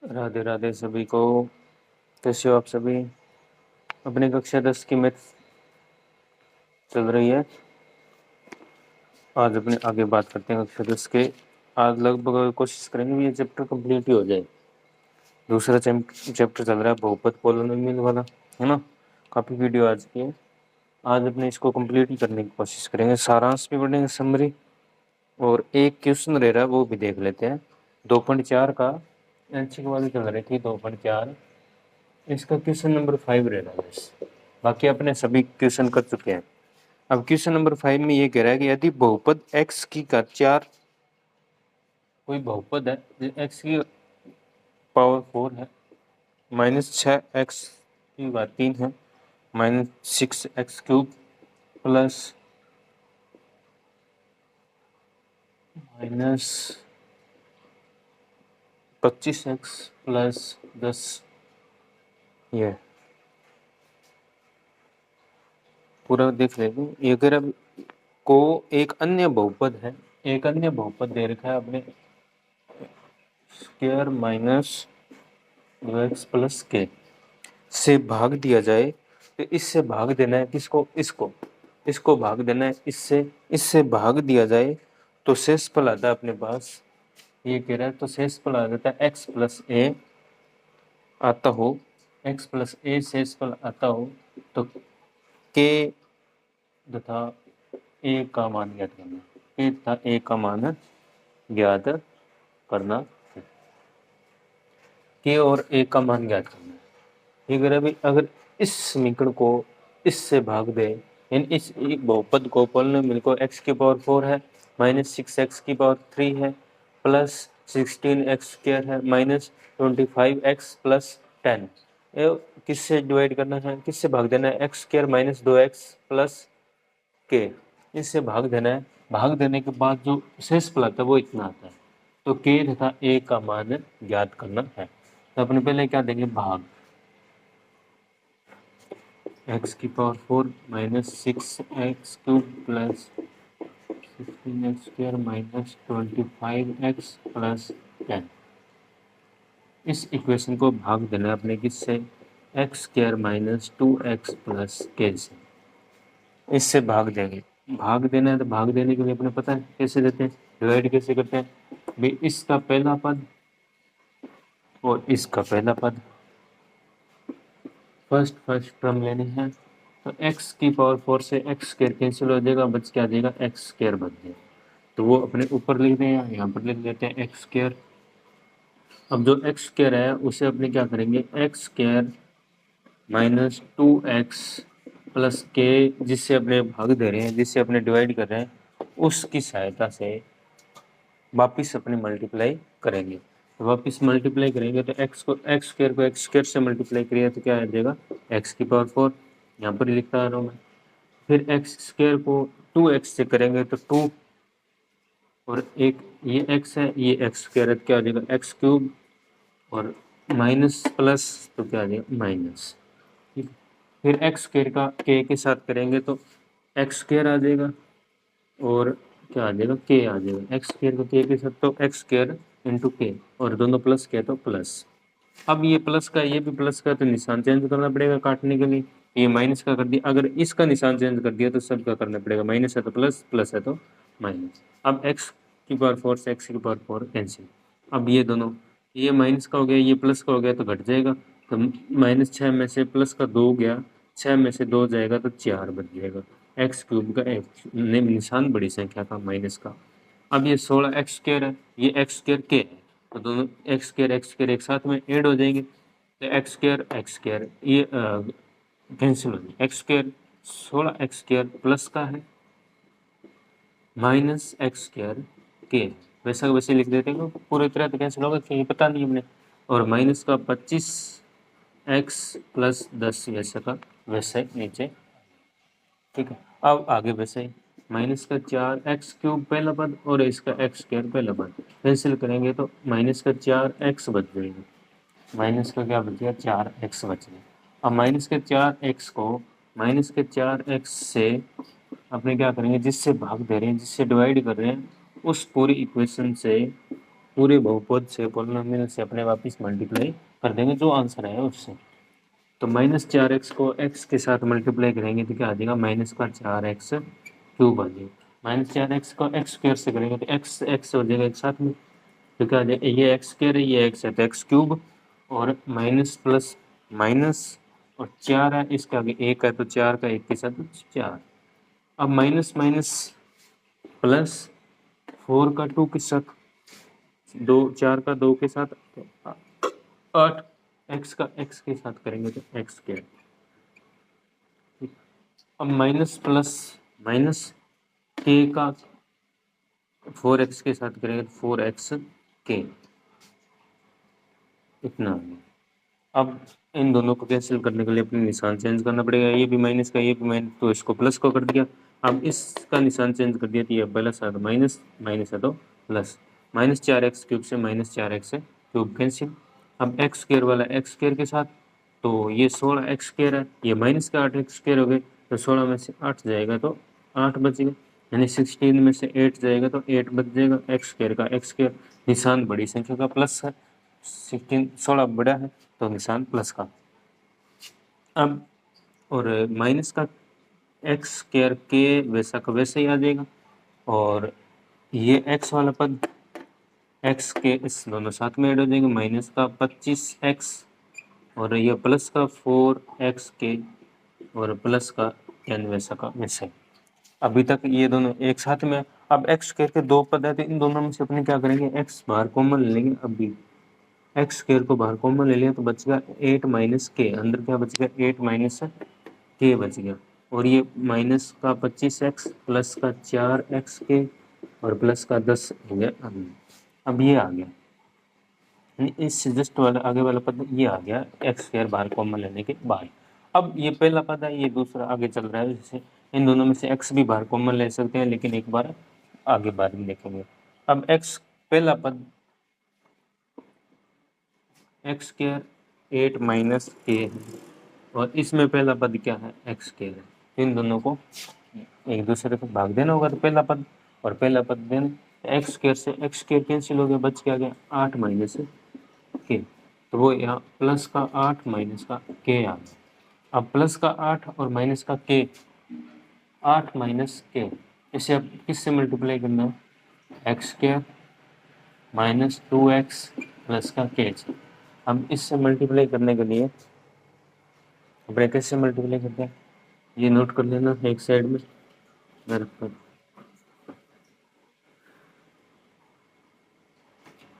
राधे राधे सभी को। कैसे हो आप सभी? अपनी कक्षा 10 की मैथ चल रही है। आज अपने आगे बात करते हैं कक्षा 10 के। आज लगभग कोशिश करेंगे ये चैप्टर कंप्लीट ही हो जाए। दूसरा चैप्टर चल रहा है बहुपद पोलिनोमियल वाला, है ना। काफ़ी वीडियो आज की है। आज अपने इसको कंप्लीट ही करने की कोशिश करेंगे। सारांश भी पढ़ेंगे, समरी, और एक क्वेश्चन रह रहा है वो भी देख लेते हैं। 2.4 का ऐच्छिक वाली चल रही थी 2.4, इसका क्वेश्चन नंबर 5 रह रहा है। बाकी अपने सभी क्वेश्चन कर चुके हैं। अब क्वेश्चन नंबर 5 में ये कह रहा है कि यदि बहुपद x की घात 4, कोई बहुपद है x की पावर 4 है, -6x की घात 3 है, -6x cube plus -25x plus 10, ये पूरा देख लेंगे। ये अगर अब को एक अन्य बहुपद है, एक अन्य बहुपद दे रखा है अपने स्क्वायर माइनस 2x प्लस के से भाग दिया जाए, तो इससे भाग देना है किसको? इसको भाग देना है इससे भाग दिया जाए तो शेषफल आता है अपने पास। ये कह रहा है तो शेषफल आ जाता है x प्लस ए आता हो, x प्लस ए शेषफल आता हो, तो k तथा a का मान ज्ञात करना, k तथा a का मान ज्ञात करना, k और a का मान ज्ञात करना है। अगर इस समीकरण को इससे भाग दे, यानी इस एक बहुपद को पोलिनोमियल को x की पावर 4 है, -6x की पावर 3 है, प्लस 16x स्क्वायर है, -25x प्लस 10, किससे डिवाइड करना है, किससे भाग देना है? x square minus 2x plus k, इससे भाग देना है। भाग देने के बाद जो शेषफल आता है वो इतना आता है, तो k तथा a का मान ज्ञात करना है। तो अपने पहले क्या देंगे? भाग x की power 4 -6x cube plus 16x square minus 25x plus 10, इस इक्वेशन को भाग देना है अपने किससे? x square minus 2x plus k से। इससे भाग देंगे। भाग देना है तो भाग देने के लिए अपने पता है कैसे देते हैं, डिवाइड कैसे करते हैं भाई? इसका पहला पद और इसका पहला पद, फर्स्ट टर्म लेनी है, तो x की पावर 4 से x स्क्वायर कैंसिल हो जाएगा, बच क्या देगा? x स्क्वायर बच जाएगा। तो वो अपने ऊपर लिख दें या यहाँ पर लिख देते हैं x स्क्वायर। अब जो x स्क्वायर है उसे अपने क्या करेंगे? x square minus 2x plus के, जिससे अपने भाग दे रहे हैं, जिससे अपने डिवाइड कर रहे हैं, उसकी सहायता से वापिस अपने मल्टीप्लाई करेंगे। तो वापिस मल्टीप्लाई करेंगे तो x स्क्वायर से मल्टीप्लाई करिए तो क्या आ जाएगा? x की पावर 4, यहाँ पर ही लिखता आ रहा हूँ मैं। फिर x स्क्वायर को 2x से करेंगे तो 2, और एक ये x है, ये x स्क्वायर है, क्या आ जाएगा? x क्यूब, और माइनस प्लस तो क्या आ जाएगा? माइनस। ठीक, फिर x स्क्वायर का k के साथ करेंगे तो x स्क्वायर आ जाएगा, और क्या आ जाएगा? k आ जाएगा। x स्क्वायर को k के साथ तो x स्क्वायर इंटू k, और दोनों प्लस के तो प्लस। अब ये प्लस का ये भी प्लस का, तो निशान चेंज करना पड़ेगा काटने के लिए। ये माइनस का कर दिया, अगर इसका निशान चेंज कर दिया तो सबका करना पड़ेगा। माइनस है तो प्लस, प्लस है तो माइनस। अब x की पावर 4 से x की पावर 4 कैंसिल। अब ये दोनों, ये माइनस का हो गया, ये प्लस का हो गया, तो घट जाएगा। तो -6 में से प्लस का 2 गया, 6 में से 2 जाएगा तो 4 बच जाएगा। एक्स क्यूब का निशान बड़ी संख्या का माइनस का। अब ये 16x स्क्वायर है, ये x स्क्वायर के है, तो दोनों x स्क्वायर एक साथ में ऐड हो जाएंगे, तो x स्क्वायर ये कैंसिल हो जाएगा। x square 16x square plus का है, माइनस x स्क्वायर के, वैसा वैसे लिख देते हैं, पूरी तरह तो कैंसिल होगा क्योंकि पता नहीं हमने। और माइनस का 25x प्लस 10 वैसा का वैसा ही नीचे। ठीक है, अब आगे वैसे ही माइनस का 4x क्यूब पहला पद और इसका x स्क्वायर पहला पद कैंसिल करेंगे तो माइनस का 4x बच जाएगा, माइनस का क्या बच गया? 4x बच गया। अब माइनस के 4x को माइनस के 4x से अपने क्या करेंगे? जिससे भाग दे रहे हैं, जिससे डिवाइड कर रहे हैं, उस पूरी इक्वेशन से पूरे बहुपद से पोलिनोमियल से अपने वापस मल्टीप्लाई कर देंगे जो आंसर है उससे। तो -4x को x के साथ मल्टीप्लाई करेंगे तो क्या आ जाएगा, -4x³ आ जाएगा। -4x को x स्क्वायर से करेंगे तो x हो जाएगा एक साथ में, तो क्या आ जाएगा, ये x स्क्वायर है, ये x है तो x³ और माइनस प्लस माइनस और 4 है, इसके आगे 1 है तो 4 का 1 के साथ 4। अब माइनस माइनस प्लस 4 का 2 के साथ 2, 4 का 2 के साथ 8, x का x के साथ करेंगे तो x स्क्वायर। अब माइनस प्लस माइनस k का 4x के साथ करेंगे तो 4xk, इतना आ गया। अब इन दोनों को कैंसिल करने के लिए अपने निशान चेंज करना पड़ेगा, ये भी माइनस का ये भी माइनस, तो इसको प्लस को कर दिया। अब इसका निशान चेंज कर दिया तो ये प्लस है तो माइनस, माइनस है तो प्लस। -4x³ से -4x³ कैंसिल। अब x स्क्वायर वाला x स्क्वायर के साथ, तो ये 16x स्क्वायर है, ये माइनस का 8x स्क्वायर हो गए, तो 16 में से 8 जाएगा तो 8 बचेगा, यानी 16 में से 8 जाएगा तो 8 बच जाएगा। x स्क्वायर का x स्क्वायर, निशान बड़ी संख्या का प्लस है, 16 बड़ा है तो निशान प्लस का। अब और माइनस का x स्क्वायर के वैसा का वैसे ही आ जाएगा, और ये x वाला पद x के इस दोनों साथ में ऐड हो जाएंगे, माइनस का 25x और ये प्लस का 4xk और प्लस का n वैसा का वैसे। अभी तक ये दोनों एक साथ में। अब x स्क्वायर के दो पद है तो इन दोनों में से अपने क्या करेंगे, x बाहर कॉमन ले लेंगे। अभी x स्क्वायर को बाहर कॉमन ले लिया तो बचेगा 8 - k, अंदर क्या बचेगा 8 - k बच गया, और ये माइनस का 25x प्लस का 4xk और प्लस का 10 हो गया। अब ये आ गया, इस जस्ट वाला आगे वाला पद ये आ गया एक्स स्क्वायर बाहर कॉमन लेने के बाद। अब ये पहला पद है, ये दूसरा आगे चल रहा है, जैसे इन दोनों में से x भी बाहर कॉमन ले सकते हैं, लेकिन एक बार आगे बाद में देखेंगे। अब x पहला पद एक्स स्क्वायर 8 - k है, और इसमें पहला पद क्या है, एक्स स्क्वायर है। इन दोनों को एक दूसरे को भाग देना होगा, तो पहला पद और पहला पद देना, एक्स स्क्वायर से एक्स स्क्वायर कैंसिल हो गया, बच के आ गया 8 - k, तो वो यहाँ प्लस का 8 माइनस का k आ गया। अब प्लस का 8 और माइनस का k, 8 - k, इसे अब किससे मल्टीप्लाई करना है, एक्स स्क्वायर -2x प्लस का k। हम इससे मल्टीप्लाई करने के लिए ब्रैकेट से मल्टीप्लाई करते हैं, ये नोट कर लेना एक साइड में रखकर।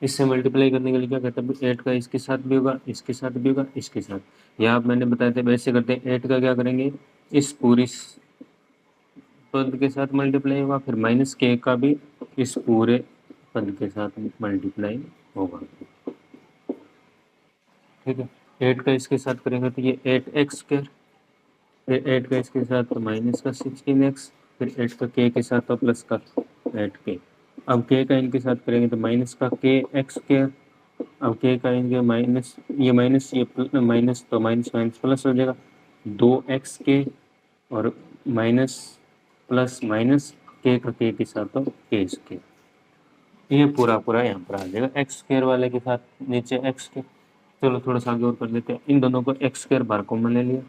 इससे मल्टीप्लाई करने के लिए क्या करते हैं, 8 का इसके साथ भी होगा, इसके साथ भी होगा, इसके साथ। यहाँ मैंने बताया था वैसे करते हैं, 8 का क्या करेंगे, इस पूरी पद के साथ मल्टीप्लाई होगा, फिर -k का भी इस पूरे पद के साथ मल्टीप्लाई होगा। ठीक है, 8 का इसके साथ करेंगे तो ये 8x स्क्वायर, फिर 8 का इसके साथ तो माइनस का 16x, फिर 8 का k के साथ तो प्लस का 8k। अब k का इनके साथ करेंगे तो माइनस का k x स्क्वायर, अब k का इनके माइनस, ये माइनस ये माइनस, तो माइनस माइनस प्लस हो जाएगा 2xk, और माइनस प्लस माइनस k का k के साथ तो k स्क्वायर। ये पूरा पूरा यहाँ पर आ जाएगा एक्स स्क्वायर वाले के साथ नीचे एक्स के। चलो थोड़ा सा आगे और कर लेते हैं, इन दोनों को एक्स स्क्वायर बाहर कॉमन ले लिया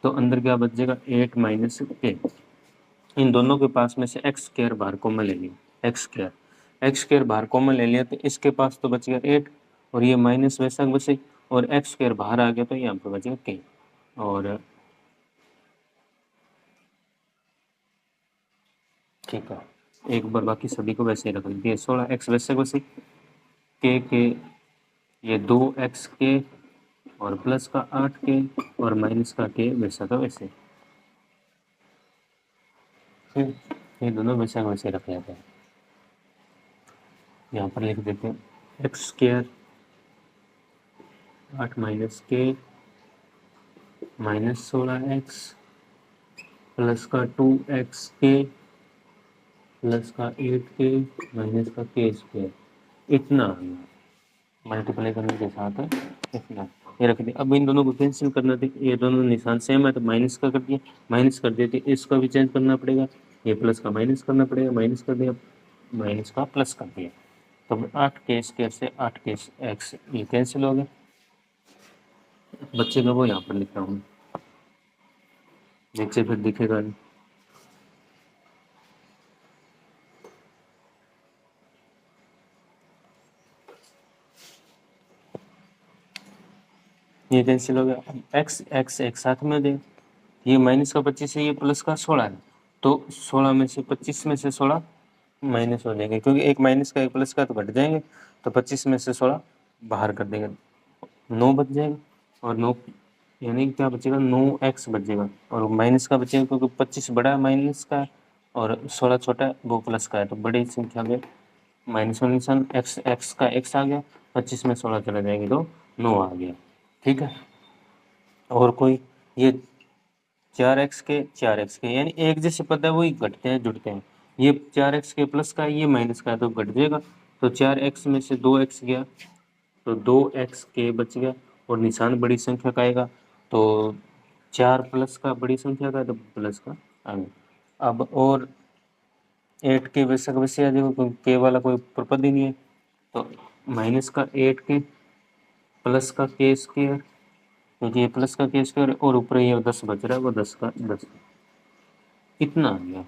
तो अंदर क्या बच जाएगा 8 - k। इन दोनों के पास में से एक्स स्क्वायर बाहर कॉमन ले लिया, एक्स स्क्वायर बाहर कॉमन ले लिया तो इसके पास तो बच गया 8, और ये माइनस वैसा वैसे, और एक्स स्क्वायर बाहर आ गया तो यहाँ पर बचेगा k। और ठीक है, एक बार बाकी सभी को वैसे ही रख लीजिए, 16x वैसे वैसे, के ये 2xk और प्लस का 8k और माइनस का k वैसा का वैसे। फिर ये दोनों वैसा वैसे रख लेते हैं, यहाँ पर लिख देते हैं x square 8 - k -16x plus का 2xk प्लस का 8k माइनस का k स्क्वायर, इतना मल्टीप्लाई करने के साथ है इतना, ये रख दिया। अब इन दोनों को कैंसिल करना थे, ये दोनों निशान सेम है तो माइनस का कर दिया, माइनस कर देते, इसका भी चेंज करना पड़ेगा, ये प्लस का माइनस करना पड़ेगा, माइनस कर दिया, माइनस का प्लस कर दिया। तो 8k² से 8x ये कैंसिल हो गया। बच्चे का वो यहाँ पर लिख रहा हूँ, नीचे फिर दिखेगा नहीं। ये कैंसिल हो गया। एक्स एक्स एक साथ में दे, ये माइनस का 25 है, ये प्लस का 16 है, तो 16 में से 25 में से 16 माइनस हो जाएंगे, क्योंकि एक माइनस का एक प्लस का तो घट जाएंगे, तो 25 में से 16 बाहर कर देंगे, 9 बच जाएगा। और 9 यानी क्या बचेगा, 9x बचेगा, और माइनस का बचेगा क्योंकि 25 बड़ा है माइनस का और 16 छोटा है, वो प्लस का है, तो बड़ी संख्या में माइनस का निशान, एक्स एक्स का एक्स आ गया, 25 में 16 चला जाएंगे तो 9 आ गया। ठीक है। और कोई ये 4x के यानी एक जैसे पद है वही घटते हैं जुड़ते हैं, ये 4x के प्लस का है, ये माइनस का है तो घट जाएगा, तो 4x में से 2x गया तो 2x के बच गया, और निशान बड़ी संख्या का आएगा, तो 4 प्लस का बड़ी संख्या का है तो प्लस का आ गया। अब और 8 के वैसे का वैसे आ जाएगा क्योंकि के वाला कोई प्रपद ही नहीं है, तो माइनस का 8 के प्लस का k², क्योंकि ये प्लस का k² और ऊपर ये 10 बच रहा है, वो 10 का 10 कितना आ गया।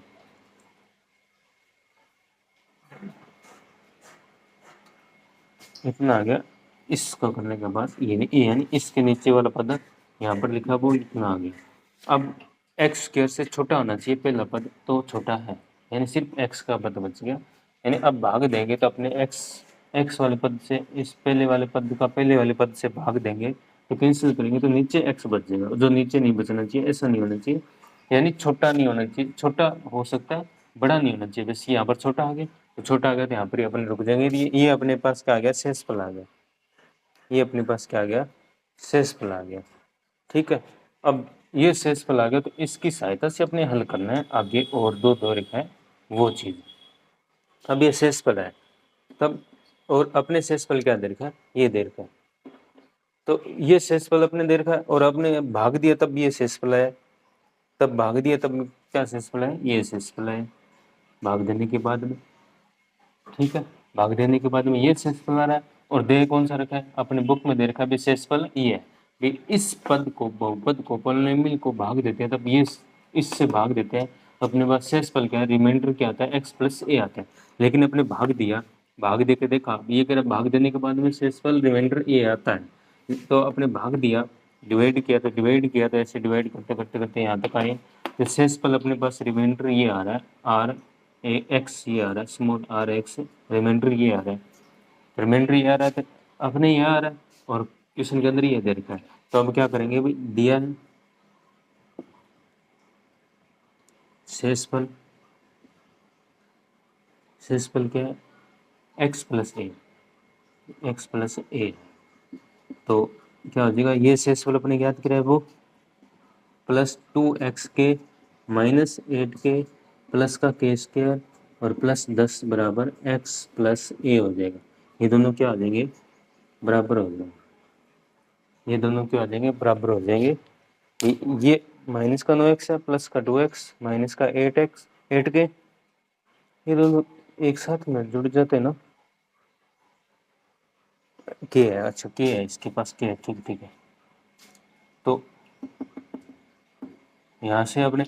इतना आ गया। इसको करने के बाद ये यानी इसके नीचे वाला पद यहाँ पर लिखा वो इतना आ गया। अब x² से छोटा होना चाहिए पहला पद, तो छोटा है, यानी सिर्फ x का पद बच गया। यानी अब भाग देंगे तो अपने x वाले पद से इस पहले वाले पद का पहले वाले पद से भाग देंगे, तो कैंसिल करेंगे तो नीचे x बच जाएगा, जो नीचे नहीं बचना चाहिए, ऐसा नहीं होना चाहिए, यानी छोटा नहीं होना चाहिए, छोटा हो सकता है बड़ा नहीं होना चाहिए, बस यहाँ पर छोटा आ गया, तो छोटा आ गया तो यहाँ पर अपन रुक जाएंगे। ये अपने पास क्या आ गया, शेषफल आ गया, ये अपने पास क्या आ गया, शेषफल आ गया। ठीक है। अब ये शेषफल आ गया तो इसकी सहायता से अपने हल करना है आगे, और दो रेखा है वो चीज। अब ये शेषफल है तब, और अपने शेषफल क्या दे रखा है, ये दे रखा है, तो ये शेषफल अपने दे रखा है और अपने भाग दिया तब ये शेषफल है, तब भाग दिया तब क्या शेषफल है, ये शेषफल है भाग देने के बाद में। ठीक है। भाग देने के बाद में ये शेषफल आ रहा है, और दे कौन सा रखा है, अपने बुक में दे रखा है शेषफल ये है भी, इस पद को बहुपद को पॉलिनोमियल को भाग देते हैं तब ये इससे भाग देते हैं, तो अपने पास शेषफल क्या है, रिमाइंडर क्या आता है, x+a आता है। लेकिन अपने भाग दिया, भाग दे के देखा, ये कह रहा भाग देने के बाद में शेषफल रिमाइंडर a आता है, तो अपने भाग दिया, डिवाइड किया तो ऐसे डिवाइड करते करते करते यहाँ तक आए, तो शेषफल अपने पास रिमाइंडर ये आ रहा है, आर एक्स ये आ रहा है, स्मॉल आर एक्स, रिमाइंडर ये आ रहा है, रिमाइंडर ये आ रहा है, तो अपने ये आ रहा है, और क्वेश्चन के अंदर ये दे रखा है, तो अब क्या करेंगे भाई, दिया है शेषफल, शेषफल क्या है, x+a, x+a, तो क्या हो जाएगा, ये शेषफल अपने ज्ञात किया है वो +2x - 8k प्लस का k² और +10 बराबर x+a हो जाएगा। ये दोनों क्या हो जाएंगे, बराबर हो जाएंगे, ये दोनों क्या हो जाएंगे, बराबर हो जाएंगे। ये माइनस का 9x है, प्लस का 2x, माइनस का 8k, ये दोनों एक साथ में जुड़ जाते हैं ना, k है, अच्छा k है, इसके पास k है, ठीक ठीक है। तो यहाँ से अपने,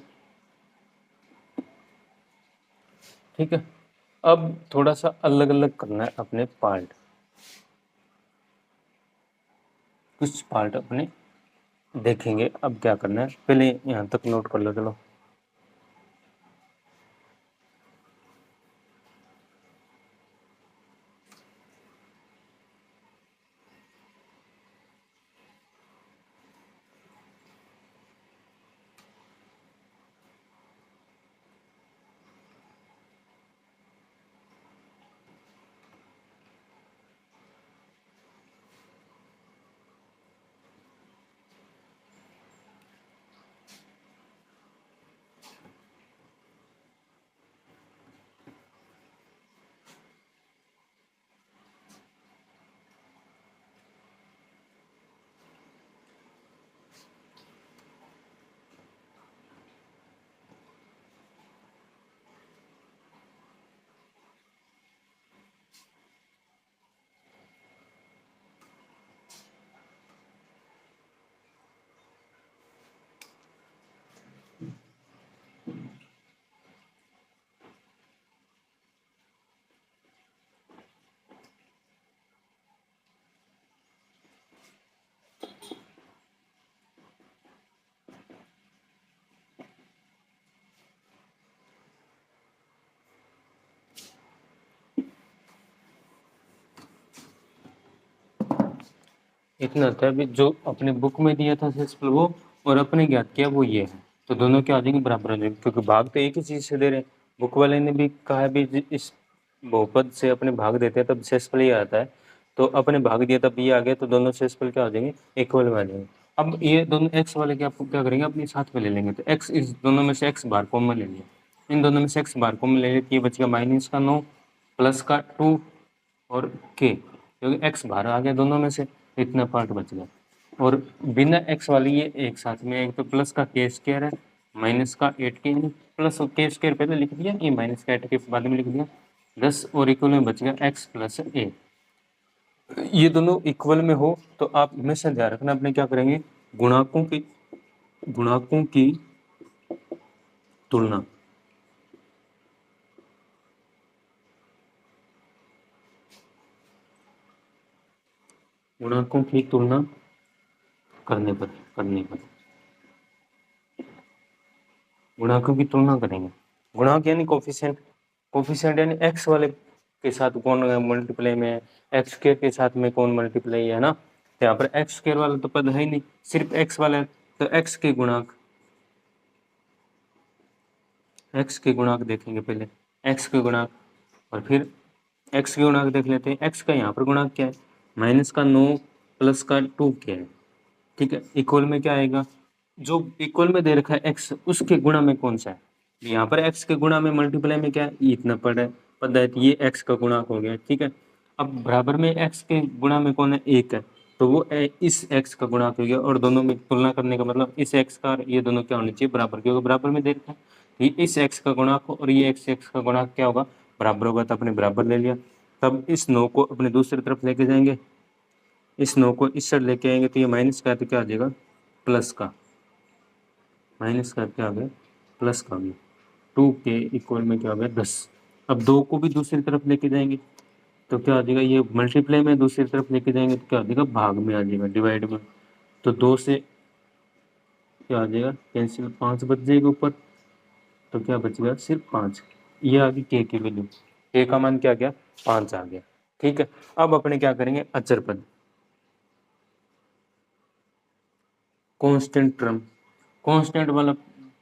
ठीक है, अब थोड़ा सा अलग अलग करना है अपने पार्ट, कुछ पार्ट अपने देखेंगे। अब क्या करना है, पहले यहाँ तक नोट कर लो, चलो। इतना होता है। अभी जो अपने बुक में दिया था सेल्सफुल वो, और अपने ज्ञात किया वो ये है, तो दोनों क्या आ जाएंगे, बराबर हो जाएंगे, क्योंकि भाग तो एक ही चीज से दे रहे हैं। बुक वाले ने भी कहा है भी इस बहुपद से अपने भाग देते हैं तब सेल्सफुल ही आता है, तो अपने भाग दिया तब ये आ गया, तो दोनों सेल्सफुल क्या हो जाएंगे, इक्वल में आ जाएंगे। अब ये दोनों एक्स वाले क्या आपको क्या करेंगे, अपने साथ में ले लेंगे, तो एक्स इस दोनों में से एक्स बार कॉमन ले लिया, इन दोनों में से एक्स बार कॉमन ले लिया, ये बच गया माइनस का 9 प्लस का 2 और के, क्योंकि एक्स बाहर आ गया दोनों में से, इतना पार्ट बच गया। और बिना एक्स वाली ये एक साथ में, एक तो प्लस का के स्क्वायर है माइनस का 8 के, प्लस के स्क्वायर पहले लिख दिया, ये माइनस का 8 के बाद में लिख दिया 10, और इक्वल में बच गया एक्स प्लस ए। ये दोनों इक्वल में हो तो आप हमेशा ध्यान रखना, अपने क्या करेंगे, गुणाकों की तुलना, गुणाकों की तुलना करने पर गुणाकों की तुलना करेंगे। गुणाक यानी कोफिशिएंट, कोफिशिएंट यानी एक्स वाले के साथ कौन मल्टीप्लाई में है, एक्स स्क्वायर के साथ में कौन मल्टीप्लाई है ना, तो यहाँ पर एक्स स्क्वायर वाला तो पद है ही नहीं, सिर्फ एक्स वाला है, तो एक्स के गुणाक देखेंगे पहले, एक्स के गुणाक, और फिर एक्स के गुणाक देख लेते हैं। एक्स का यहाँ पर गुणाक क्या है, माइनस का 9 प्लस का 2 क्या है, ठीक है, इक्वल में क्या आएगा, जो इक्वल में दे रखा है एक्स उसके गुणा में कौन सा है, यहाँ पर एक्स के गुणा में मल्टीप्लाई में क्या है, ये इतना पद है, ये एक्स का गुणाक हो गया, ठीक है। अब बराबर में एक्स के गुणा में कौन है, एक है, तो वो इस एक्स का गुणाक हो गया, और दोनों में तुलना करने का मतलब इस एक्स का ये दोनों क्या होने चाहिए, बराबर, क्योंकि बराबर में दे रखा है, ये इस एक्स का गुणाक हो और ये एक्स का गुणाक क्या होगा, बराबर होगा, तो अपने बराबर ले लिया। तब इस 9 को अपने दूसरी तरफ लेके जाएंगे, इस 9 को इस साइड लेके आएंगे, तो ये माइनस का, तो क्या आ जाएगा, प्लस का, माइनस का क्या आ गया, प्लस का आ गया, 2 के इक्वल में क्या आ गया 10। अब 2 को भी दूसरी तरफ लेके जाएंगे, तो क्या आ जाएगा, ये मल्टीप्लाई में दूसरी तरफ लेके जाएंगे तो क्या आ जाएगा, भाग में आ जाएगा, डिवाइड में, तो 2 से क्या आ जाएगा, कैंसिल, 5 बच जाएगा ऊपर, तो क्या बचेगा, सिर्फ 5। ये आ गई के की वैल्यू, के का मान क्या गया, 5 आ गया, ठीक है। अब अपने क्या करेंगे, अचर पद, कांस्टेंट टर्म, कांस्टेंट वाला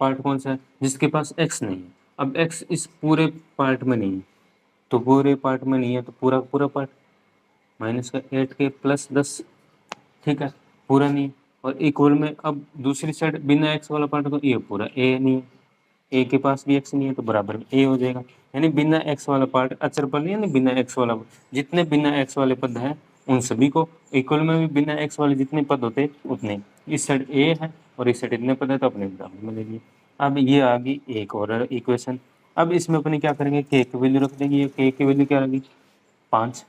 पार्ट कौन सा है, जिसके पास एक्स नहीं है। अब एक्स इस पूरे पार्ट में नहीं है, तो पूरे पार्ट में नहीं है, तो पूरा पूरा पार्ट माइनस का 8 के प्लस 10, ठीक है, पूरा नहीं है। और इक्वल में अब दूसरी साइड बिना एक्स वाला पार्ट को, ये पूरा ए नहीं है, ए के पास भी एक्स नहीं है, तो बराबर में ए हो जाएगा, यानी बिना एक्स वाला पार्ट अचर पद, यानी बिना एक्स वाला, जितने बिना एक्स वाले पद हैं उन सभी को, इक्वल में भी बिना एक्स वाले जितने पद होते उतने, इस साइड ए है और इस साइड इतने पद है, तो अपने बराबर में ले लिए। अब ये आ गई एक और इक्वेशन। अब इसमें अपने क्या करेंगे, के की वैल्यू रख देंगे, ये के की वैल्यू क्या रखी, 5,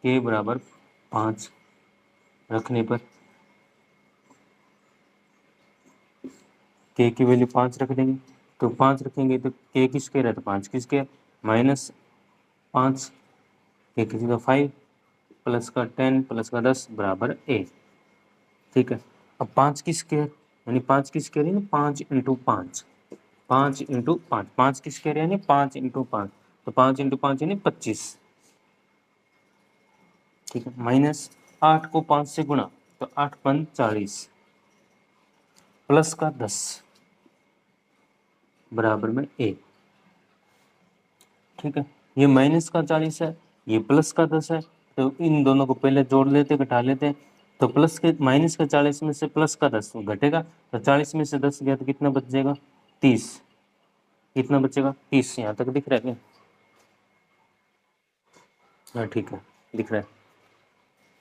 के बराबर 5 रखने पर के की वैल्यू 5 रख देंगे, तो 5 रखेंगे तो के किसके रहता, 5 किसके, माइनस 5 के किसी का 5 प्लस का 10 प्लस का 10 बराबर ए, ठीक है। अब 5 की स्क्वायर, यानी 5 की स्क्वायर यानी 5 इंटू 5, 5 इंटू 5, 5 की स्क्वायर यानी 5 इंटू 5, तो 5 इंटू 5 यानी 25, ठीक है, माइनस 8 को 5 से गुणा, तो 8 5 40 प्लस का 10 बराबर में ए, ठीक है। ये माइनस का 40 है, ये प्लस का 10 है, तो इन दोनों को पहले जोड़ लेते, घटा लेते, तो प्लस के माइनस का 40 में से प्लस का 10 घटेगा, तो 40 में से 10 गया तो कितना बच जाएगा, 30, कितना बचेगा 30, यहाँ तक दिख रहा है क्या, हाँ ठीक है दिख रहा है।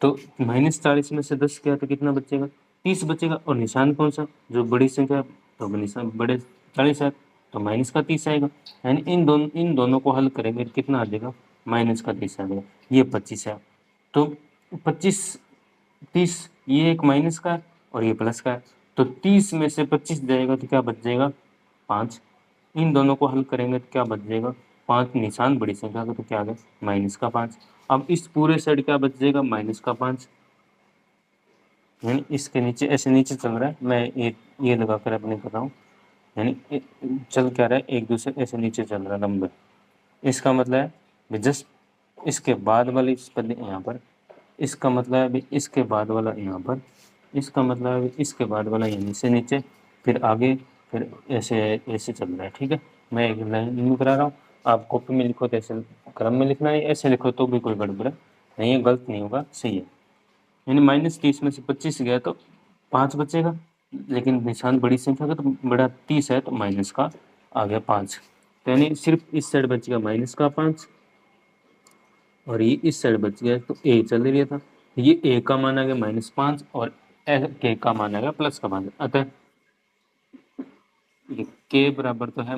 तो माइनस 40 में से 10 गया तो कितना बचेगा, 30 बचेगा, और निशान कौन सा, जो बड़ी संख्या, तो निशान बड़े 40 है, तो माइनस का 30 आएगा, यानी इन दोनों को हल करेंगे तो कितना आ जाएगा, माइनस का 30 आ जाएगा, ये 25 है, तो 25 30, ये एक माइनस का है और ये प्लस का है, तो 30 में से 25 जाएगा तो क्या बच जाएगा, 5, इन दोनों को हल करेंगे तो क्या बच जाएगा, 5, निशान बड़ी संख्या का, तो क्या आ गया माइनस का 5। अब इस पूरे साइड क्या बच जाएगा, माइनस का 5, यानी इसके नीचे ऐसे नीचे चल रहा है, मैं ये लगा कर अपने कर रहा हूँ, यानी चल क्या रहा है, एक दूसरे ऐसे नीचे चल रहा है नंबर, इसका मतलब है जस्ट इसके बाद वाली इस पद यहाँ पर इसका मतलब है अभी इसके बाद वाला यहाँ पर, इसका मतलब है अभी इसके बाद वाला यहाँ से नीचे, फिर आगे, फिर ऐसे ऐसे चल रहा है। ठीक है, मैं एक लाइन करा रहा हूँ, आप कॉपी में लिखो तो ऐसे क्रम में लिखना है, ऐसे लिखो तो भी कोई गड़बड़ नहीं है, गलत नहीं होगा, सही है। यानी -30 में से 25 गया तो 5 बचेगा, लेकिन निशान बड़ी संख्या का तो बड़ा 30 है तो माइनस का आ गया 5। तो यानी सिर्फ इस साइड बचेगा माइनस का 5 और ये इस साइड बच गया तो ए चल रहा था, ये ए का मान आ गया -5 और के का मान आ गया +5। अतः ये के बराबर तो है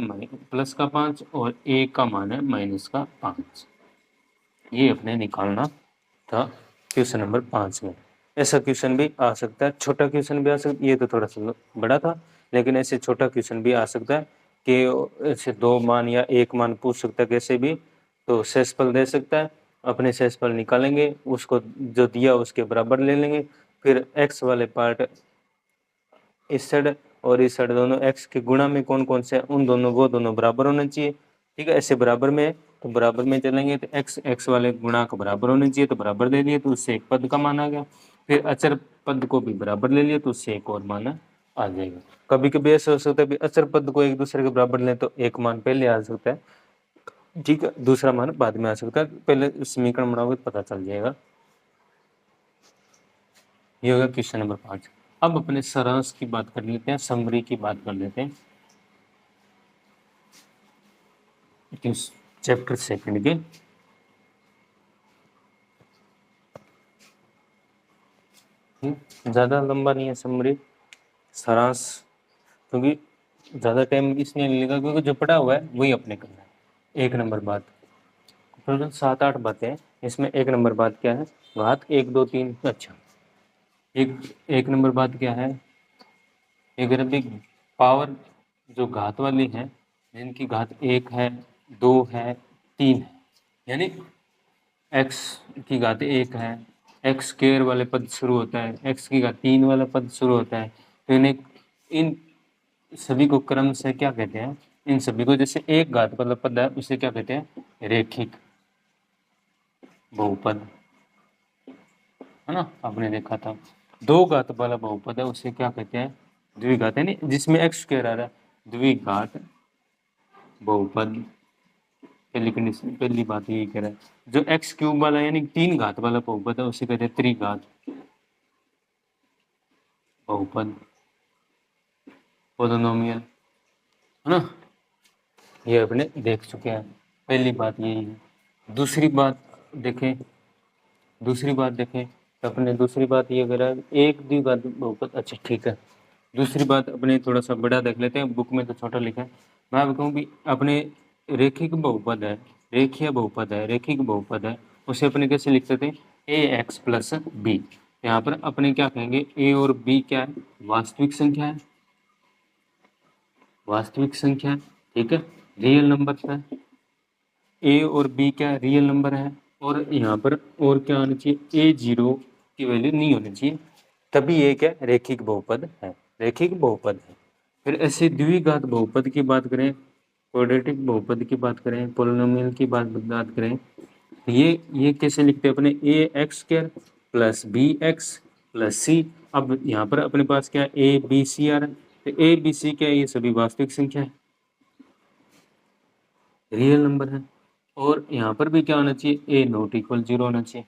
+5 और ए का मान है -5। ये अपने निकालना था क्वेश्चन नंबर 5 में। ऐसा क्वेश्चन भी आ सकता है, छोटा क्वेश्चन भी आ सकता है, ये तो थोड़ा सा बड़ा था, लेकिन ऐसे छोटा क्वेश्चन भी आ सकता है कि ऐसे 2 मान या 1 मान पूछ सकता है कैसे भी। तो शेषफल दे सकता है, अपने शेषफल निकालेंगे, उसको जो दिया उसके बराबर ले लेंगे, फिर x वाले पार्ट इस साइड और इस साइड दोनों x के गुणा में कौन कौन से उन दोनों वो दोनों बराबर होने चाहिए। ठीक है, ऐसे बराबर में तो बराबर में चलेंगे तो x वाले गुणा को बराबर होने चाहिए, तो बराबर दे दिए तो उससे एक पद का मान आ गया। फिर अचर पद को भी बराबर ले लिया तो उससे एक और मान आ जाएगा। कभी कभी ऐसा हो सकता है अचर पद को एक दूसरे के बराबर लें तो एक मान पहले आ सकता है, ठीक है, दूसरा मान बाद में आ सकता है, पहले समीकरण बनाओगे तो पता चल जाएगा। ये होगा क्वेश्चन नंबर 5। अब अपने सारांश की बात कर लेते हैं, समरी की बात कर लेते हैं चैप्टर 2 के। ज़्यादा लंबा नहीं है समरी, सारांश, क्योंकि ज़्यादा टाइम इसलिए नहीं लगेगा क्योंकि जो पढ़ा हुआ है वही अपने करना है। 1 नंबर बात, टोटल 7-8 बातें, इसमें 1 नंबर बात क्या है, घात 1 2 3। अच्छा, एक नंबर बात क्या है, अगर अभी पावर जो घात वाली है, जिनकी घात 1 है, 2 है, 3 है, यानी x की घात 1 है, x स्क्वायर वाले पद शुरू होता है, x की घात 3 वाला पद शुरू होता है, तो इन्हें इन सभी को क्रम से क्या कहते हैं, इन सभी को जैसे एक घात वाला पद है उसे क्या कहते हैं, रेखिक बहुपद, है ना, आपने देखा था। 2 घात वाला बहुपद है उसे क्या कहते हैं, द्विघात, यानी जिसमें x स्क्वायर आ रहा है, द्विघात बहुपद। पहली कंडीशन, पहली बात यही कह रहा है। जो एक्स क्यूब वाला यानी 3 घात वाला बहुपद है उसे कहते हैं त्रिघात बहुपद, पोलिनोमियल, है ना, ये अपने देख चुके हैं। पहली बात यही है। दूसरी बात देखें, तो अपने दूसरी बात ये कह रहा है एक द्विघात बहुपद। अच्छा ठीक है, दूसरी बात अपने थोड़ा सा बड़ा देख लेते हैं, बुक में तो छोटा लिखा है। मैं आपको कहूँ भी अपने रेखिक बहुपद है, रेखीय बहुपद है, रेखिक बहुपद है, उसे अपने कैसे लिखते थे, ए एक्स प्लस बी। यहाँ पर अपने क्या कहेंगे, ए और बी क्या है, वास्तविक संख्या है, वास्तविक संख्या है, ठीक है, रियल नंबर है। ए और बी क्या रियल नंबर है, और यहाँ पर और क्या होना चाहिए, ए 0 की वैल्यू नहीं होनी चाहिए, तभी ये क्या रेखिक बहुपद है, रेखिक बहुपद है। फिर ऐसे द्विघात बहुपद की बात करें, क्वाड्रेटिक बहुपद की बात करें, पोलिनोमियल की बात करें, ये कैसे लिखते हैं अपने, a x square plus b x plus c. अब यहाँ पर अपने पास क्या है, ए बी सी आ रहा है, तो ए बी सी क्या है, ये सभी वास्तविक संख्या है, रियल नंबर है। और यहाँ पर भी क्या होना चाहिए, ए नॉट इक्वल 0 होना चाहिए,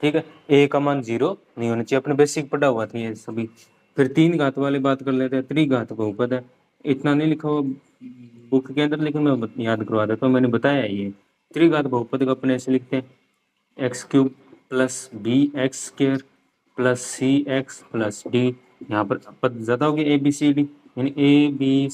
ठीक है, ए का मान 0 नहीं होना चाहिए, अपने बेसिक पढ़ा हुआ था ये सभी। फिर 3 घात वाली बात कर लेते हैं, त्रिघात बहुपद है, इतना नहीं लिखा हुआ बुक के अंदर, लेकिन मैं याद करवा देता हूँ, मैंने बताया ये त्रिघात बहुपद को अपने ऐसे लिखते हैं, x cube plus b x square plus c x plus d. यहाँ पर पद ज़्यादा हो गया, ए बी सी डी, यानी ए बी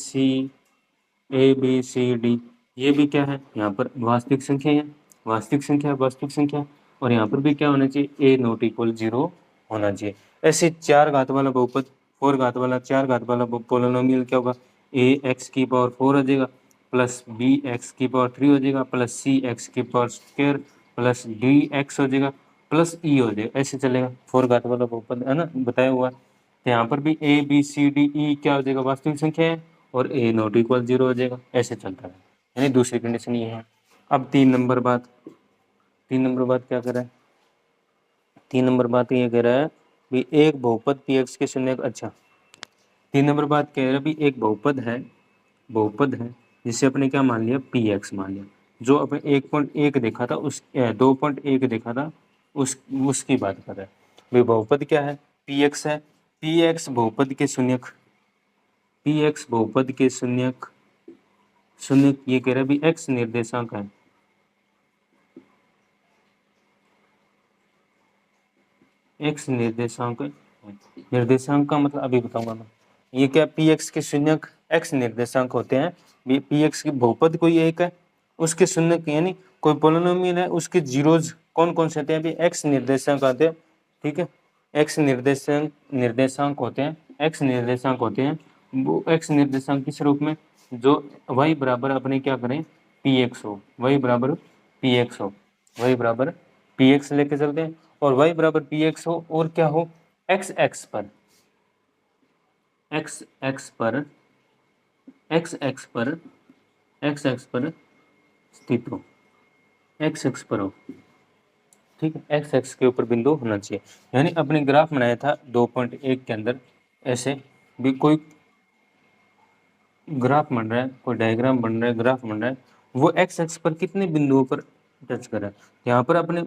सी डी, ये भी क्या है, यहाँ पर वास्तविक संख्या है, वास्तविक संख्या, वास्तविक संख्या। और यहाँ पर भी क्या होना चाहिए, ए नॉट इक्वल 0 होना चाहिए। ऐसे 4 घात वाला बहुपद, 4 घात वाला, 4 घात वाला पोलिनोमियल क्या होगा, ए एक्स की पावर 4 हो जाएगा, प्लस बी एक्स की पावर 3 हो जाएगा, प्लस सी एक्स की power square, plus D x हो जाएगा, प्लस ई हो जाएगा, ऐसे चलेगा। 4 घात वाला बहुपद है ना, बताया हुआ। तो यहाँ पर भी A B C D E क्या हो जाएगा, वास्तविक संख्या है, और ए नॉट इक्वल 0 हो जाएगा, ऐसे चलता है, यानी दूसरी कंडीशन ये है। अब 3 नंबर बात, 3 नंबर बात क्या करें, 3 नंबर बात ये कह रहा है भी एक बहुपद पी एक्स के शून्य, अच्छा 3 नंबर बात कह रहा है भी एक बहुपद है जिसे अपने क्या मान लिया, पी एक्स मान लिया। जो अपने 1.1 देखा था उस 2.1 देखा था उसकी बात कर रहा है भाई। बहुपद क्या है, पी एक्स है। पी एक्स बहुपद के शून्यक, पी एक्स बहुपद के शून्यक ये कह रहा है भी एक्स निर्देशांक है। एक्स निर्देशांक का मतलब अभी बताऊंगा मैं। ये क्या, पी एक्स के शून्यक एक्स निर्देशांक होते हैं। पी एक्स की बहुपद कोई एक है, उसके शून्यक यानी कोई पोलिनोमियल है, उसके जीरोज कौन कौन से होते हैं, अभी एक्स निर्देशांक आते हैं। ठीक है, एक्स निर्देशांक होते हैं, एक्स निर्देशांक होते हैं। वो एक्स निर्देशांक किस रूप में, जो y बराबर अपने क्या करें, पी एक्स हो, y बराबर पी एक्स हो, y बराबर पी एक्स लेके चलते हैं। और y बराबर पी एक्स हो और क्या हो, एक्स एक्स पर, एक्स एक्स पर, एक्स एक्स पर, एक्स एक्स पर स्थित हो, एक्स एक्स पर हो। ठीक है, एक्स एक्स के ऊपर बिंदु होना चाहिए। यानी अपने ग्राफ बनाया था 2.1 के अंदर, ऐसे भी कोई ग्राफ बन रहा है, कोई डायग्राम बन रहा है, ग्राफ बन रहा है, वो एक्स एक्स पर कितने बिंदुओं पर टच कर रहा है। यहाँ पर अपने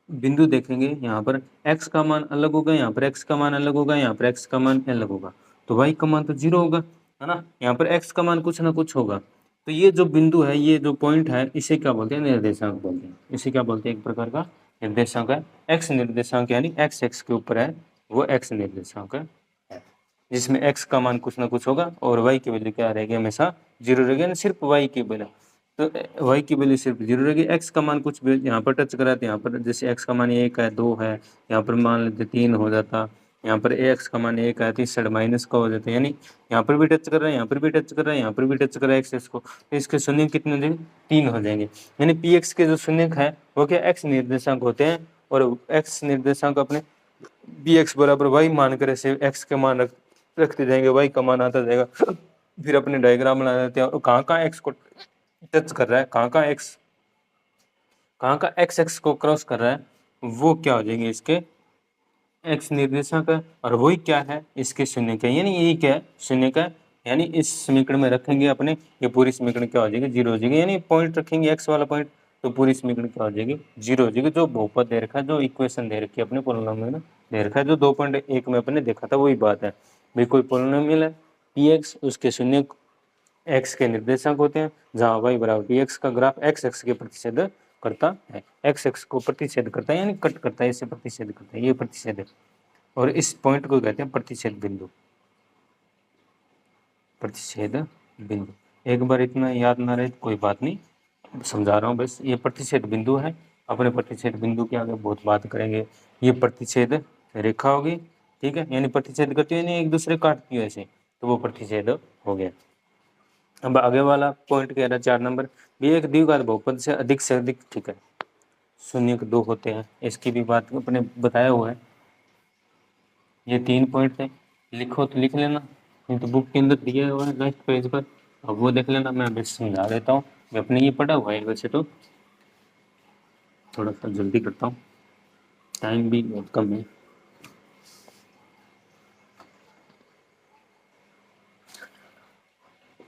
बिंदु देखेंगे, यहाँ पर x का मान अलग होगा, यहाँ पर x का मान अलग होगा, यहाँ पर x का मान अलग होगा, तो y का मान तो 0 होगा, है ना। यहाँ पर x का मान कुछ ना कुछ होगा। तो ये जो बिंदु है, ये जो पॉइंट है, इसे क्या बोलते हैं, निर्देशांक बोलते हैं। इसे क्या बोलते हैं, एक प्रकार का निर्देशांक है। x निर्देशांक यानी x x के ऊपर है, वो x निर्देशांक है, जिसमें x का मान कुछ ना कुछ होगा और y की वैल्यू क्या रहेगी, हमेशा 0 रहेगी, सिर्फ y की वैल्यू। तो y की वैल्यू सिर्फ 0 रहेगी, x का मान कुछ भी यहाँ पर टच करा तो यहाँ पर जैसे x का मान 1 है, 2 है, यहाँ पर मान लेते 3 हो जाता, यहाँ पर x का मान 1 है तो इस साइड माइनस का हो जाता है, यानी यहाँ पर भी टच कर रहा है, यहाँ पर भी टच कर रहा है, यहाँ पर भी टच कर रहा है x को, तो इसके शून्य कितने हो जाएंगे, 3 हो जाएंगे। यानी पी एक्स के जो शून्य है वो क्या x निर्देशांक होते हैं, और x निर्देशांक अपने बी एक्स बराबर वाई मान कर ऐसे x के मान रखते जाएंगे, वाई का मान आता जाएगा। फिर अपने डायग्राम बना देते हैं, और कहाँ कहाँ एक्स को टच कर रहा है, कहाँ कहाँ एक्स एक्स को क्रॉस कर रहा है, वो क्या हो जाएंगे, इसके एक्स निर्देशांक है। और वही क्या है, इसके शून्य का, यानी यही क्या है, शून्य का। यानी इस समीकरण में रखेंगे अपने, ये पूरी समीकरण क्या हो जाएगी, 0 हो जाएगी। यानी पॉइंट रखेंगे एक्स वाला पॉइंट, तो पूरी समीकरण क्या हो जाएगी, 0 हो जाएगी। जो बहुपद दे रखा है, जो इक्वेशन दे रखी है अपने पोलिनोमियल में दे रखा है, जो 2.1 में अपने देखा था, वही बात है भाई। कोई पोलिनोमियल है पी एक्स, उसके शून्य एक्स के निर्देशांक होते हैं, जहाँ y बराबर पी एक्स का ग्राफ एक्स एक्स के प्रतिच्छेद करता है, एक्स एक्स को प्रतिच्छेद करता है, यानी कट करता है, इससे प्रतिच्छेद करता है, ये प्रतिच्छेद है। और इस पॉइंट को कहते हैं प्रतिच्छेद बिंदु, प्रतिच्छेद बिंदु। एक बार इतना याद ना रहे कोई बात नहीं, समझा रहा हूँ बस। ये प्रतिच्छेद बिंदु है, अपने प्रतिच्छेद बिंदु के आगे बहुत बात करेंगे। ये प्रतिच्छेद रेखा होगी, ठीक है, यानी प्रतिच्छेद करती है, यानी एक दूसरे काटती है ऐसे, तो वो प्रतिच्छेद हो गया। अब आगे वाला पॉइंट कह रहा है 4 नंबर, भी एक द्विघात बहुपद से अधिक, ठीक है, शून्य 2 होते हैं, इसकी भी बात अपने बताया हुआ है। ये 3 पॉइंट थे, लिखो तो लिख लेना, नहीं तो बुक के अंदर दिया हुआ है लास्ट पेज पर, अब वो देख लेना, मैं बस समझा देता हूँ। मैं अपने ये पढ़ा हुआ है, वैसे तो थोड़ा सा जल्दी करता हूँ, टाइम भी बहुत कम है।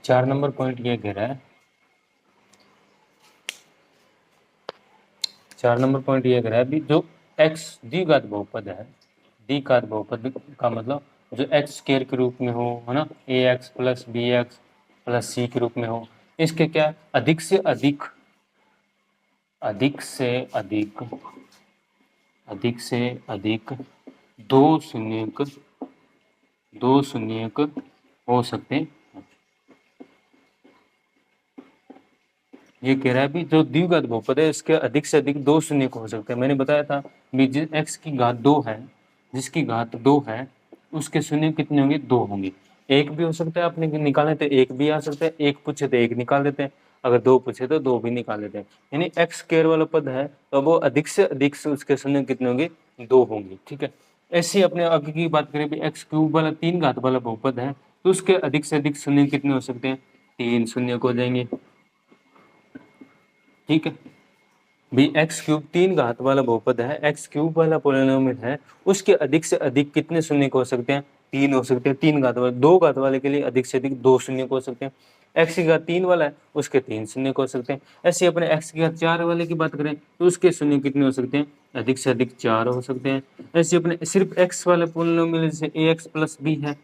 चार नंबर पॉइंट ये कह रहा है, 4 नंबर पॉइंट ये कह रहा है भी जो x द्विघात बहुपद है, द्विघात बहुपद का मतलब जो एक्स स्क्वायर के रूप में हो, है ना, a x plus b x plus c के रूप में हो, इसके क्या अधिक से अधिक, अधिक से अधिक, अधिक से अधिक दो शून्यक हो सकते हैं। ये कह रहा है भी जो द्विघात बहुपद है इसके अधिक से अधिक 2 शून्यक हो सकते हैं। मैंने बताया था भी जिस एक्स की घात 2 है, जिसकी घात 2 है, उसके शून्य कितने होंगे, 2 होंगे। एक भी हो सकता है, अपने निकालने तो एक भी आ सकता है, एक पूछे तो एक निकाल देते हैं, अगर 2 पूछे तो 2 भी निकाल देते हैं। यानी एक्स स्क्वायर वाला पद है तो वो अधिक से अधिक से उसके शून्य कितने होंगे, 2 होंगे, ठीक है। ऐसे अपने आगे की बात करें भी एक्स क्यूब वाला 3 घात वाला बहुपद है, तो उसके अधिक से अधिक शून्य कितने हो सकते हैं, 3 शून्य हो जाएंगे, ठीक है। भी एक्स क्यूब 3 घात वाला बहुपद है, एक्स क्यूब वाला पोलिनोमियल है, उसके अधिक से अधिक कितने शून्य हो सकते हैं? 3 हो सकते हैं। 3 घात वाले, 2 घात वाले के लिए अधिक से अधिक 2 शून्य हो सकते हैं। एक्स की घात 3 वाला है, उसके 3 शून्य हो सकते हैं। ऐसे अपने एक्स की घात 4 वाले की बात करें तो उसके शून्य कितने हो सकते हैं? अधिक से अधिक 4 हो सकते हैं। ऐसे अपने सिर्फ एक्स वाले पोलिनोमियल जैसे ए एक्स प्लस बी है,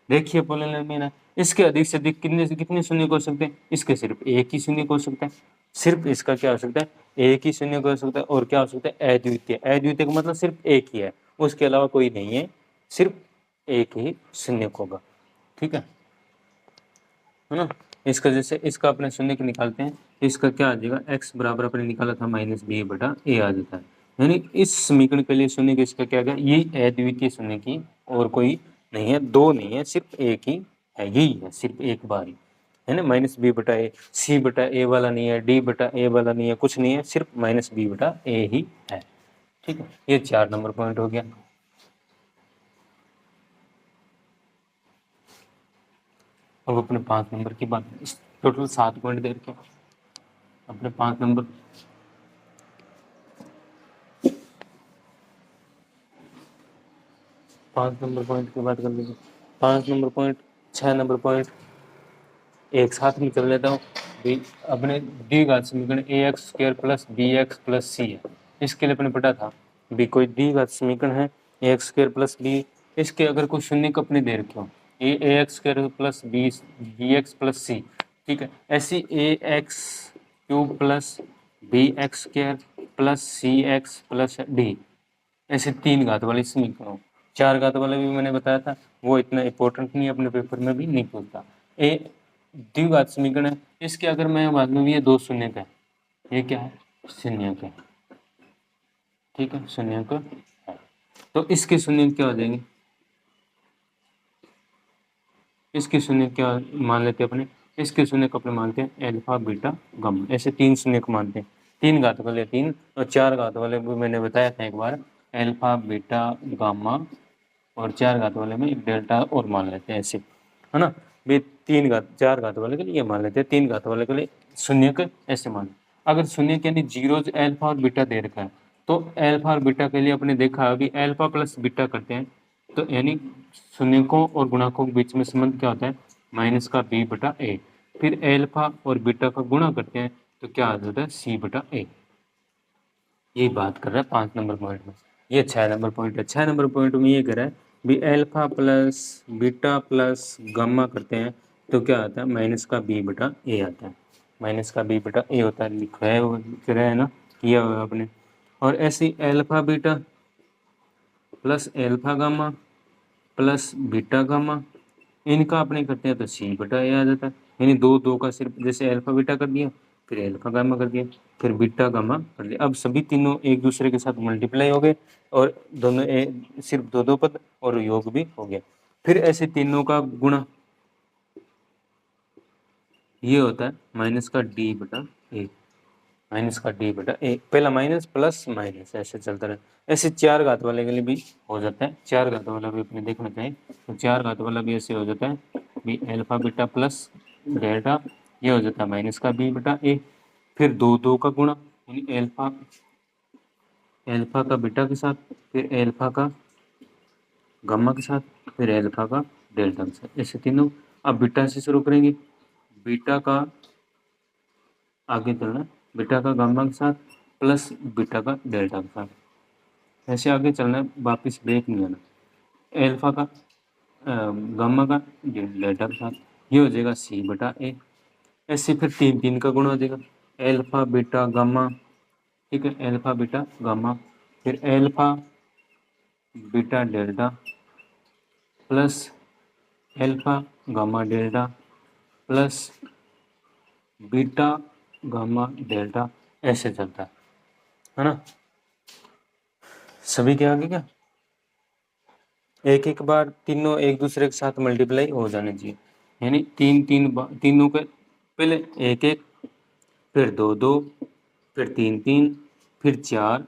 देखिए पोलिनोमियल है, इसके अधिक से अधिक कितने शून्य हो सकते हैं? इसके सिर्फ एक ही शून्य हो सकता है, सिर्फ इसका क्या हो सकता है? एक ही शून्य हो सकता है। और क्या हो सकता है? अद्वितीय। अद्वितीय का मतलब सिर्फ एक ही है, उसके अलावा कोई नहीं है, सिर्फ एक ही शून्य होगा। ठीक है ना? इसका जैसे इसका अपने शून्य निकालते हैं, इसका क्या आ जाएगा? एक्स बराबर अपने निकाला था माइनस बी बटा ए आ जाता है। यानी इस समीकरण के लिए शून्य इसका क्या गया? ये अद्वितीय शून्य की और कोई नहीं है, दो नहीं है, सिर्फ एक ही है, यही है, सिर्फ एक बार ही है ना। माइनस बी बटा ए, सी बटा ए वाला नहीं है, डी बटा ए वाला नहीं है, कुछ नहीं है, सिर्फ माइनस बी बटा ए ही है। ठीक है, ये 4 नंबर पॉइंट हो गया। अब अपने 5 नंबर की बात, टोटल 7 पॉइंट दे रखे अपने 5 नंबर। 5 नंबर पॉइंट की बात कर लीजिए। 5 नंबर पॉइंट, 6 नंबर पॉइंट एक साथ में कर लेता हूँ। अपने दी घात समीकरण a x square plus b x plus c है, इसके लिए अपने पता था भी कोई दी घात समीकरण है a x square plus b, इसके अगर कोई शून्य को अपने दे रखे हो a x square plus b x plus c, ठीक है। ऐसी a x cube plus b x square plus c x plus d, ऐसे 3 घात वाले समीकरण। 4 घात वाले भी मैंने बताया था, वो इतना इंपॉर्टेंट नहीं, अपने पेपर में भी नहीं पूछता। ए द्विघात समीकरण है, इसके अगर मैं मान लूँ ये 2 शून्य का है, ये क्या है? शून्य का, ठीक है, शून्य का है, तो इसके शून्य क्या हो जाएंगे? इसके शून्य क्या मान लेते हैं अपने? इसके शून्य को अपने मानते हैं अल्फा बीटा गामा, ऐसे 3 शून्य को मानते हैं। 3 घात वाले 3 और 4 घात वाले भी मैंने बताया था एक बार, अल्फा बीटा गामा, और 4 घात वाले में एक डेल्टा और मान लेते हैं ऐसे, है ना। वे 3 घात 4 घात वाले के लिए मान लेते हैं, 3 घात वाले के लिए शून्य के ऐसे मान। अगर शून्य के यानी जीरो अल्फा और बीटा दे रखा है, तो अल्फा और बीटा के लिए अपने देखा अभी अल्फा प्लस बीटा करते हैं, तो यानी शून्यकों और गुणकों के बीच में संबंध क्या होता है? माइनस का बी बटा ए। फिर अल्फा और बीटा का गुणा करते हैं तो क्या आ जाता है? सी बटा ए। यही बात कर रहा है 5 नंबर पॉइंट में। ये 6 नंबर पॉइंट है। 6 नंबर पॉइंट में ये कह रहा है भी alpha plus beta plus gamma करते हैं तो क्या आता है? माइनस का बी बटा ए आता है। माइनस का बी बटा ए होता है, लिखा है वो, लिख रहा है ना, किया हुआ आपने। और ऐसी alpha beta plus alpha gamma plus beta gamma, इनका अपने करते हैं तो सी बटा ए आ जाता है। यानी दो दो का सिर्फ जैसे अल्फा बीटा कर दिया, फिर अल्फा गामा कर दिया, फिर बीटा गामा कर दिया। अब सभी तीनों एक दूसरे के साथ मल्टीप्लाई हो गए और दोनों सिर्फ दो दो पद और योग भी हो गया। फिर ऐसे तीनों का गुणा ये होता है माइनस का डी बटा ए। माइनस का डी बटा ए, पहला माइनस प्लस माइनस ऐसे चलता रहता। ऐसे 4 घात वाले के लिए भी हो जाता है। 4 घात वाला भी अपने देखना चाहिए, तो 4 घात वाला भी ऐसे हो जाता है B alpha beta plus delta, ये हो जाता है माइनस का बी बटा ए। फिर दो दो का गुणा यानी अल्फा अल्फा का बीटा के साथ, फिर अल्फा का गामा के साथ, फिर अल्फा का डेल्टा के साथ, ऐसे तीनों। अब बीटा से शुरू करेंगे, बीटा का आगे चलना, बीटा का गामा के साथ प्लस बीटा का डेल्टा के साथ, ऐसे आगे चलना है, वापिस ब्रेक नहीं आना। एल्फा का गामा का डेल्टा के साथ, ये हो जाएगा सी बटा ए। ऐसे फिर 3 का गुणा हो जाएगा, एल्फा बीटा गामा, ठीक है, एल्फा बीटा गामा, फिर alpha beta delta plus alpha gamma delta plus beta gamma delta, ऐसे चलता है ना। सभी के आगे क्या एक एक बार तीनों एक दूसरे के साथ मल्टीप्लाई हो जाने चाहिए, यानी तीनों के पहले एक एक, फिर दो दो, फिर तीन तीन, फिर 4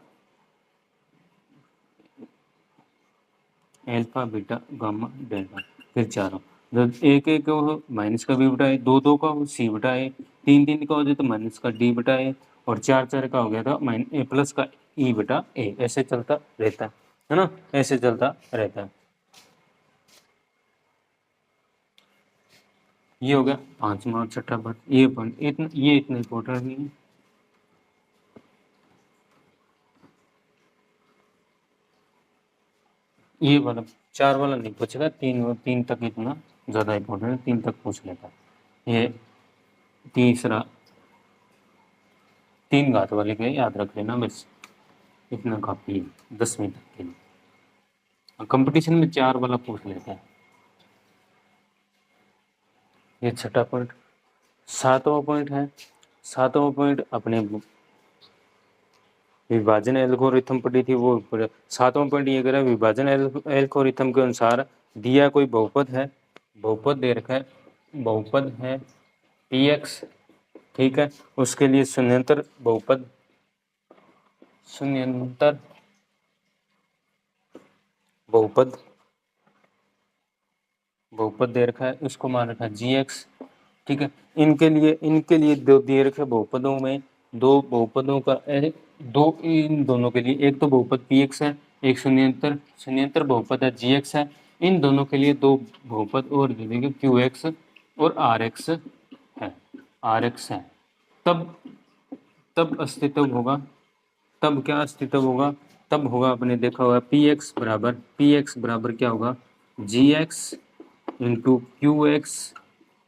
अल्फा बीटा गामा डेल्टा, फिर चारों। जब एक एक माइनस का बी बटा ए, दो दो का सी बटा ए, तीन तीन का हो जाए तो माइनस का डी बटा ए, और 4 का हो गया था माइन ए प्लस का ई बटा ए, ऐसे चलता रहता है ना, ऐसे चलता रहता है। ये हो गया 5वां और 6ठा पॉइंट। ये पॉइंट ये इतना इंपॉर्टेंट नहीं है। ये वाला 4 वाला नहीं पूछेगा, 3 तक इतना ज़्यादा इंपॉर्टेंट है, 3 तक पूछ लेता है। ये तीसरा 3 घात वाले के याद रख लेना बस, इतना काफ़ी है 10वीं तक के लिए। कंपटीशन में 4 वाला पूछ लेता है। ये 6ठा पॉइंट। 7वां पॉइंट है, 7वां पॉइंट अपने विभाजन एल्गोरिथम पढ़ी थी वो। 7वां पॉइंट ये करा, विभाजन एल्गोरिथम के अनुसार दिया कोई बहुपद है, बहुपद दे रखा है, बहुपद है px, ठीक है, उसके लिए शून्यंतर बहुपद, शून्यंतर बहुपद, बहुपद दे रखा है, उसको मान रखा है gx, ठीक है। इनके लिए दो दिए रखे बहुपदों में, दो बहुपदों का दो, इन दोनों के लिए एक तो बहुपद px है, एक शून्यंतर बहुपद है gx है। इन दोनों के लिए दो बहुपद और दे देंगे qx और rx है, rx है। तब अस्तित्व होगा, तब क्या अस्तित्व होगा, तब होगा अपने देखा होगा px बराबर क्या होगा, gx into qx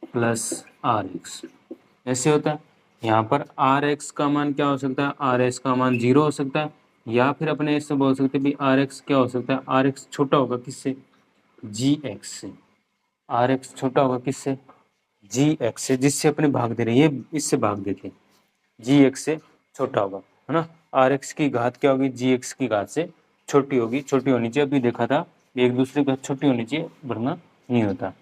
plus rx, ऐसे होता है। यहाँ पर rx का मान क्या हो सकता है, rx का मान 0 हो सकता है, या फिर अपने इससे बोल सकते हैं भी rx क्या हो सकता है, rx छोटा होगा किससे, gx से। rx छोटा होगा किससे, gx से, जिससे अपने भाग दे रहे हैं, इससे भाग देते हैं, gx से छोटा होगा, है ना। rx की घात क्या होगी, gx की घात से छोटी होगी, छोटी होनी चाहिए। अभी देखा था एक दूसरे की घात छोटी होनी चाहिए वरना नहीं होता।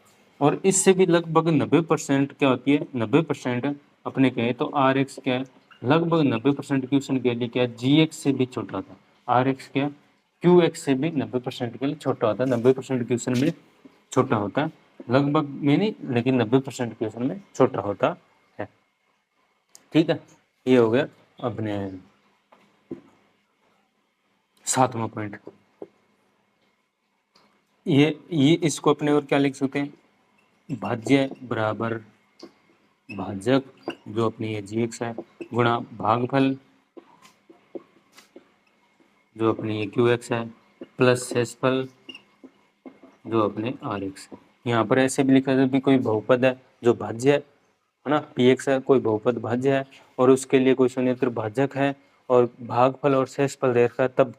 और इससे भी लगभग 90% क्या होती है, 90% अपने कहें तो rx क्या है, लगभग 90% क्वेश्चन के लिए क्या है, gx से भी छोटा होता है, rx क्या qx से भी 90% के लिए छोटा होता है। 90% क्वेश्चन में छोटा होता है, लगभग में नहीं लेकिन 90% क्वेश्चन में छोटा होता है, ठीक है। ये हो गया अपने 7वां पॉइंट। ये इसको अपने और क्या लिख सकते हैं, भाज्य बराबर भाजक जो अपनी ये gx है गुणा भागफल जो अपनी ये qx है प्लस शेषफल जो अपने rx है। यहाँ पर ऐसे भी लिखा जाए भी कोई बहुपद है जो भाज्य है ना, px है कोई बहुपद भाज्य है और उसके लिए कोई शून्येतर भाजक है और भागफल और शेषफल दे रखा है, तब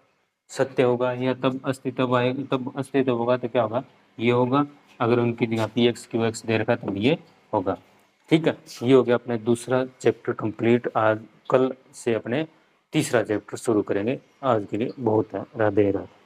सत्य होगा या तब अस्तित्व आएगा, तब अस्तित्व होगा तो क्या होगा, ये होगा। अगर उनकी जगह px qx दे रखा है तब ये होगा, ठीक है। ये हो गया अपने दूसरा चैप्टर कंप्लीट। आज कल से अपने तीसरा चैप्टर शुरू करेंगे। आज के लिए बहुत है, राधे राधे।